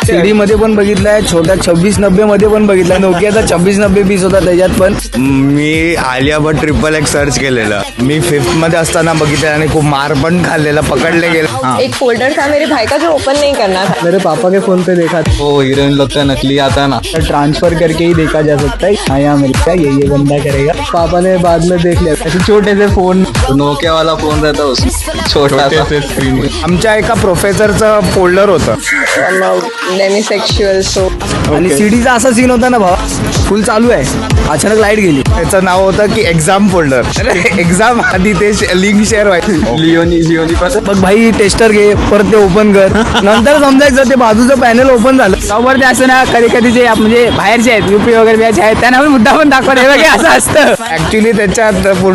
CD मध्ये पण बघितलाय, छोट्या 2690 मध्ये पण बघितलाय, नोकियाचा 2690 होता त्याच्यात पण. मी आलिया भट XXX सर्च केलेलं. मी 5th मध्ये असताना बघितलं आणि खूप मार पण खाल्लेला, पकडले गेले. एक फोल्डर था मेरे भाई का जो ओपन नहीं करना था. मेरे पापा के फोन पे देखा वो हीरोइन लोग का नकली आता ना, ट्रांसफर करके ही देखा जा सकता है. हाँ यहाँ मिलता है, ये बंदा करेगा. पापा ने बाद में देख लिया ऐसे छोटे से फोन. नोकिया वाला फोन रहता उसमें छोटा सा स्क्रीन. आमच्या एका प्रोफेसरचं फोल्डर होतं. डेमिसेक्शुअल सो आणि सीडीचा असा सीन होता ना भावा, फुल चालू आहे, अचानक लाईट गेली. त्याचं नाव होतं की एक्झाम फोल्डर. एक्झाम आधी ते लिंक शेअर व्हायची. लिओनी पासून बघ भाई टेस्टर घे, परत ते ओपन कर, नंतर समजायचं ते बाजूचं पॅनल ओपन झालं. समोर ते असं ना कधी कधी जे म्हणजे बाहेरचे आहेत, UP वगैरे आहेत, त्यांना मुद्दा पण दाखवत हे असं असतं. ऍक्च्युली त्याच्यात पूर्ण